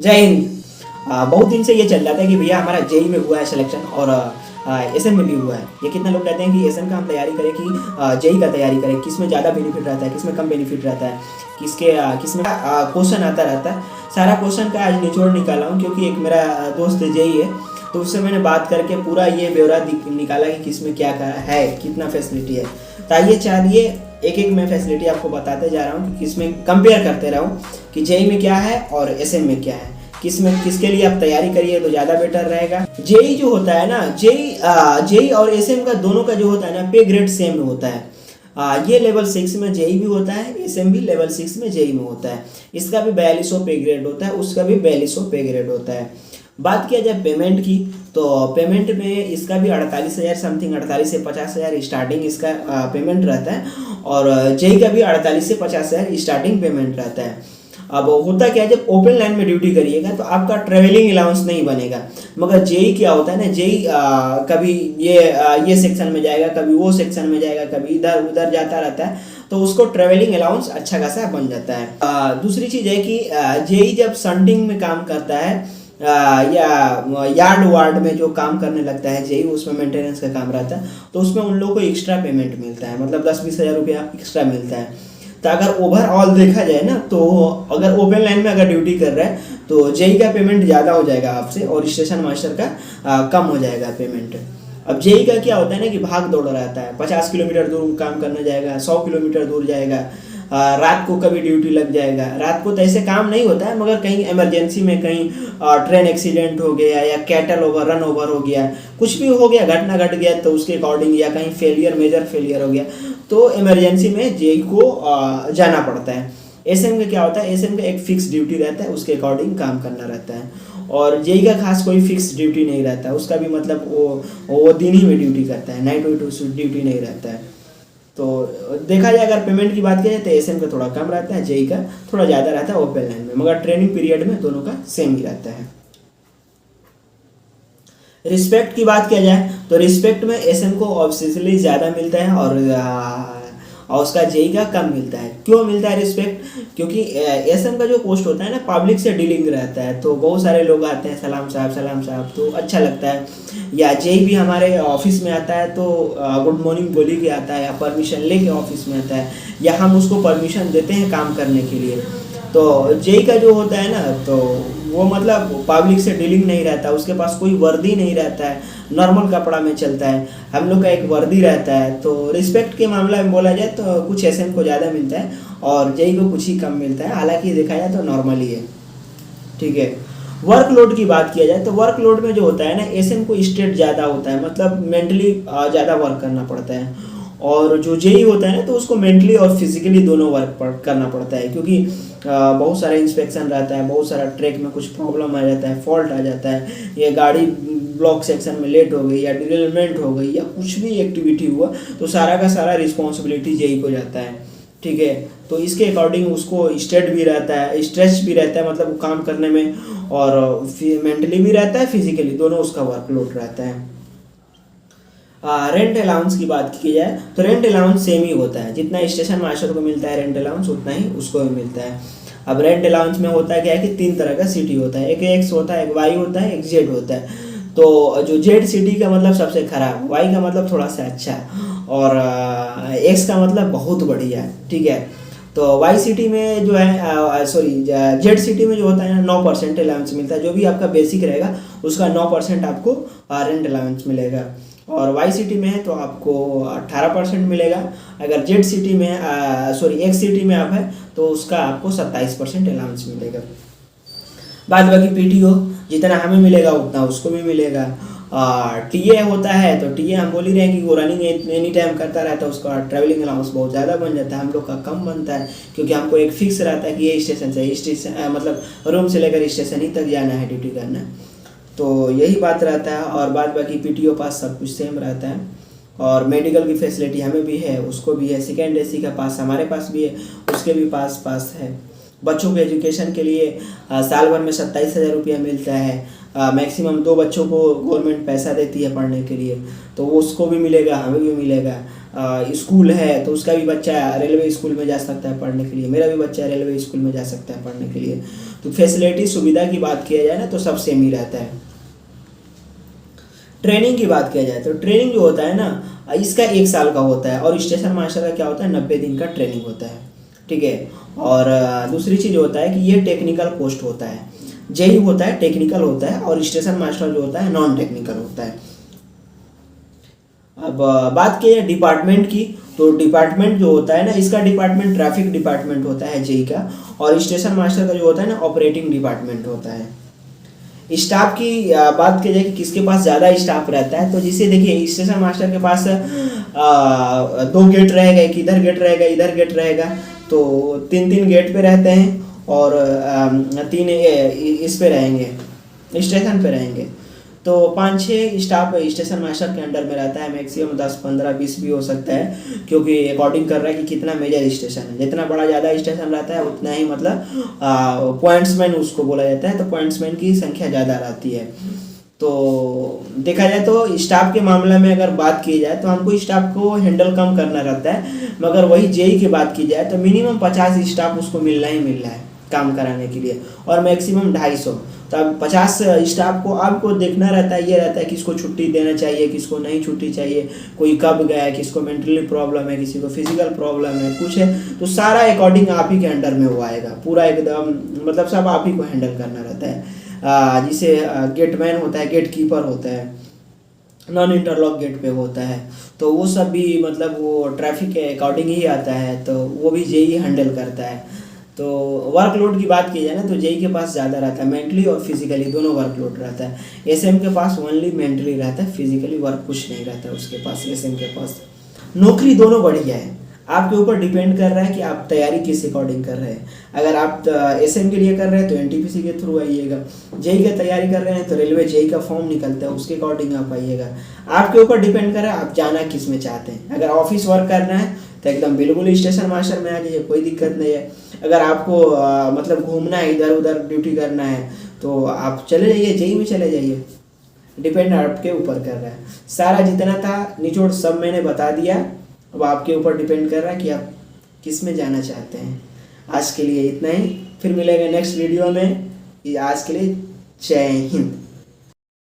जय हिंद। बहुत दिन से ये चल रहा था कि भैया हमारा जेई में हुआ है सिलेक्शन और एसएम में भी हुआ है। ये कितना लोग कहते हैं कि एसएम का हम तैयारी करें कि जेई का तैयारी करें, किस में ज़्यादा बेनिफिट रहता है, किस में कम बेनिफिट रहता है, किस में क्वेश्चन आता रहता है। सारा क्वेश्चन का आज निचोड़ निकाला हूँ, क्योंकि एक मेरा दोस्त जेई है तो उससे मैंने बात करके पूरा ये ब्यौरा निकाला कि किस में क्या है, कितना फैसिलिटी है। तो आइए चलिए एक एक मैं फैसिलिटी आपको बताते जा रहा हूँ कि किसमें कंपेयर करते रहूँ कि जेई में क्या है और एसएम में क्या है, किसमें किसके लिए आप तैयारी करिए तो ज़्यादा बेटर रहेगा। जेई जो होता है ना, जेई और एसएम का दोनों का जो होता है ना पे ग्रेड सेम होता है। ये लेवल 6 में जेई भी होता है, एसएम भी लेवल 6 में जेई में होता है। इसका भी 4200 पे ग्रेड होता है, उसका भी 4200 पे ग्रेड होता है। बात किया जाए पेमेंट की, तो पेमेंट में इसका भी 48,000 समथिंग, 48 से 50,000 स्टार्टिंग इसका पेमेंट रहता है, और जेई का भी 48 से 50,000 स्टार्टिंग पेमेंट रहता है। अब होता क्या है, जब ओपन लाइन में ड्यूटी करिएगा तो आपका ट्रेवलिंग अलाउंस नहीं बनेगा। मगर जेई क्या होता है ना, जेई कभी ये सेक्शन में जाएगा, कभी वो सेक्शन में जाएगा, कभी इधर उधर जाता रहता है, तो उसको ट्रेवलिंग अलाउंस अच्छा खासा बन जाता है। दूसरी चीज़ है कि जेई जब संडिंग में काम करता है या यार्ड वार्ड में जो काम करने लगता है जेई, उसमें मेंटेनेंस का काम रहता है, तो उसमें उन लोगों को एक्स्ट्रा पेमेंट मिलता है, मतलब 10-20 हज़ार रुपया एक्स्ट्रा मिलता है। तो अगर ओवरऑल देखा जाए ना, तो अगर ओपन लाइन में अगर ड्यूटी कर रहा है तो जेई का पेमेंट ज़्यादा हो जाएगा आपसे, और स्टेशन मास्टर का कम हो जाएगा पेमेंट। अब जेई का क्या होता है ना कि भाग दौड़ रहता है, 50 किलोमीटर दूर काम करने जाएगा, 100 किलोमीटर दूर जाएगा, रात को कभी ड्यूटी लग जाएगा। रात को तो ऐसे काम नहीं होता है, मगर कहीं इमरजेंसी में कहीं ट्रेन एक्सीडेंट हो गया या कैटल ओवर रन ओवर हो गया, कुछ भी हो गया, घटना घट गया, तो उसके अकॉर्डिंग, या कहीं फेलियर मेजर फेलियर हो गया, तो इमरजेंसी में जेई को जाना पड़ता है। एसएम का क्या होता है, एसएम का एक फिक्स ड्यूटी रहता है, उसके अकॉर्डिंग काम करना रहता है। और जेई का खास कोई फिक्स ड्यूटी नहीं रहता है, उसका भी मतलब वो दिन ही में ड्यूटी करता है, नाइट ड्यूटी नहीं रहता है। तो देखा जाए अगर पेमेंट की बात की जाए तो एसएम का थोड़ा कम रहता है, जेई का थोड़ा ज़्यादा रहता है ओपन लाइन में, मगर ट्रेनिंग पीरियड में दोनों का सेम ही रहता है। रिस्पेक्ट की बात किया जाए तो रिस्पेक्ट में एसएम को ऑब्वियसली ज़्यादा मिलता है, और उसका जेई का कम मिलता है। क्यों मिलता है रिस्पेक्ट? क्योंकि एसएम का जो पोस्ट होता है ना, पब्लिक से डीलिंग रहता है, तो बहुत सारे लोग आते हैं, सलाम साहब, तो अच्छा लगता है। या जेई भी हमारे ऑफिस में आता है तो गुड मॉर्निंग बोली के आता है, या परमिशन लेके ऑफिस में आता है, या हम उसको परमिशन देते हैं काम करने के लिए। तो जेई का जो होता है ना, तो वो मतलब पब्लिक से डीलिंग नहीं रहता, उसके पास कोई वर्दी नहीं रहता है, नॉर्मल कपड़ा में चलता है। हम लोग का एक वर्दी रहता है। तो रिस्पेक्ट के मामला में बोला जाए तो कुछ एसएम को ज़्यादा मिलता है और जेई को कुछ ही कम मिलता है, हालांकि देखा जाए तो नॉर्मल ही है। ठीक है। वर्कलोड की बात किया जाए तो वर्कलोड में जो होता है ना, एसएम को स्ट्रेट ज़्यादा होता है, मतलब मेंटली ज़्यादा वर्क करना पड़ता है, और जो जेई होता है ना, तो उसको मेंटली और फिजिकली दोनों वर्क करना पड़ता है, क्योंकि बहुत सारा इंस्पेक्शन रहता है, बहुत सारा ट्रैक में कुछ प्रॉब्लम आ जाता है, फॉल्ट आ जाता है, या गाड़ी ब्लॉक सेक्शन में लेट हो गई, या डिरेलमेंट हो गई, या कुछ भी एक्टिविटी हुआ, तो सारा का सारा रिस्पॉन्सिबिलिटी जेई को जाता है। ठीक है। तो इसके अकॉर्डिंग उसको स्ट्रेस भी रहता है, मतलब काम करने में, और मेंटली भी रहता है, फिजिकली दोनों उसका वर्कलोड रहता है। रेंट अलाउंस की बात की जाए तो रेंट अलाउंस सेम ही होता है, जितना स्टेशन मास्टर को मिलता है रेंट अलाउंस, उतना ही उसको भी मिलता है। अब रेंट अलाउंस में होता क्या है कि 3 तरह का सिटी होता है, एक एक्स होता है, एक वाई होता है, एक जेड होता है। तो जो जेड सिटी का मतलब सबसे खराब, वाई का मतलब थोड़ा सा अच्छा, और एक्स का मतलब बहुत बढ़िया। ठीक है। तो वाई सिटी में जो है, सॉरी, जेड सिटी में जो होता है ना, 9% अलाउंस मिलता है, जो भी आपका बेसिक रहेगा उसका 9% आपको रेंट अलाउंस मिलेगा। और वाई सिटी में है तो आपको 18% मिलेगा। अगर जेड सिटी में एक्स सिटी में आप है तो उसका आपको 27% अलाउंस मिलेगा। बाद बाकी पीटीओ जितना हमें मिलेगा उतना उसको भी मिलेगा। टीए होता है तो टीए हम बोल ही रहे हैं कि वो रनिंग एनी टाइम करता रहता है, उसका ट्रैवलिंग अलाउंस बहुत ज़्यादा बन जाता है, हम लोग का कम बनता है, क्योंकि हमको एक फिक्स रहता है कि ये स्टेशन से स्टेशन, मतलब रूम से लेकर स्टेशन ही तक जाना है, ड्यूटी करना है। तो यही बात रहता है। और बाद बाकी पीटीओ पास सब कुछ सेम रहता है, और मेडिकल की फैसिलिटी हमें भी है, उसको भी है, सेकेंड एसी का पास हमारे पास भी है, उसके भी पास है। बच्चों के एजुकेशन के लिए साल भर में 27,000 रुपया मिलता है। मैक्सिमम 2 बच्चों को गवर्नमेंट पैसा देती है पढ़ने के लिए, तो उसको भी मिलेगा, हमें भी मिलेगा। स्कूल है तो उसका भी बच्चा रेलवे स्कूल में जा सकता है पढ़ने के लिए, मेरा भी बच्चा रेलवे स्कूल में जा सकता है पढ़ने के लिए। तो फैसिलिटी सुविधा की बात किया जाए ना तो सब सेम ही रहता है। ट्रेनिंग की बात किया जाए तो ट्रेनिंग जो होता है ना इसका 1 साल का होता है, और स्टेशन मास्टर का क्या होता है 90 दिन का ट्रेनिंग होता है, ठीक है। और दूसरी चीज़ होता है कि ये टेक्निकल पोस्ट होता है, जेई होता है टेक्निकल होता है, और स्टेशन मास्टर जो होता है नॉन टेक्निकल होता है। अब बात की डिपार्टमेंट की, तो डिपार्टमेंट जो होता है ना इसका डिपार्टमेंट ट्रैफिक डिपार्टमेंट होता है जेई का, और स्टेशन मास्टर का जो होता है ना ऑपरेटिंग डिपार्टमेंट होता है। स्टाफ की बात की जाए कि किसके पास ज़्यादा स्टाफ रहता है, तो जिसे देखिए स्टेशन मास्टर के पास 2 गेट रहेगा, एक इधर गेट रहेगा इधर गेट रहेगा, तो 3 गेट पे रहते हैं, और 3 इस पे रहेंगे स्टेशन पे रहेंगे। तो 5-6 स्टाफ स्टेशन मास्टर के अंडर में रहता है, मैक्सिमम 10, 15, 20 भी हो सकता है, क्योंकि अकॉर्डिंग कर रहा है कि कितना मेजर स्टेशन है। जितना बड़ा ज़्यादा स्टेशन रहता है उतना ही मतलब पॉइंट्समैन उसको बोला जाता है, तो पॉइंट्समैन की संख्या ज़्यादा रहती है। तो देखा जाए तो स्टाफ के मामले में अगर बात की जाए तो हमको स्टाफ को हैंडल कम करना रहता है, मगर वही जेई की बात की जाए तो मिनिमम 50 स्टाफ उसको मिलना ही मिल रहा है काम कराने के लिए, और मैक्सिमम 250। तो अब 50 स्टाफ को आपको देखना रहता है, ये रहता है किसको छुट्टी देना चाहिए किसको नहीं छुट्टी चाहिए, कोई कब गया है, किसको मेंटली प्रॉब्लम है, किसी को फिजिकल प्रॉब्लम है, कुछ है, तो सारा अकॉर्डिंग आप ही के अंडर में वो आएगा पूरा एकदम, मतलब सब आप ही को हैंडल करना रहता है। जिसे गेटमैन होता है, गेट कीपर होता है, नॉन इंटरलॉक गेट पे होता है, तो वो सब भी मतलब वो ट्रैफिक के अकॉर्डिंग ही आता है, तो वो भी जेई हैंडल करता है। तो वर्कलोड की बात की जाए ना तो जेई के पास ज़्यादा रहता है, मेंटली और फिजिकली दोनों वर्कलोड रहता है। एसएम के पास ओनली मेंटली रहता है, फिजिकली वर्क कुछ नहीं रहता है उसके पास, एसएम के पास। नौकरी दोनों बढ़िया है, आपके ऊपर डिपेंड कर रहा है कि आप तैयारी किस अकॉर्डिंग कर रहे हैं। अगर आप एसएम के लिए कर रहे हैं तो एनटीपीसी के थ्रू आइएगा, जेई की तैयारी कर रहे हैं तो रेलवे जेई का फॉर्म निकलता है उसके अकॉर्डिंग आप आइएगा। आपके ऊपर डिपेंड कर रहा है आप जाना किस में चाहते हैं। अगर ऑफिस वर्क करना है तो एकदम बिल्कुल स्टेशन मास्टर में आ जाइए, कोई दिक्कत नहीं है। अगर आपको मतलब घूमना है, इधर उधर ड्यूटी करना है, तो आप चले जाइए जेई में चले जाइए, डिपेंड आपके ऊपर कर रहा है। सारा जितना था निचोड़ सब मैंने बता दिया, अब आपके ऊपर डिपेंड कर रहा है कि आप किस में जाना चाहते हैं। आज के लिए इतना ही, फिर मिलेंगे नेक्स्ट वीडियो में। आज के लिए जय हिंद।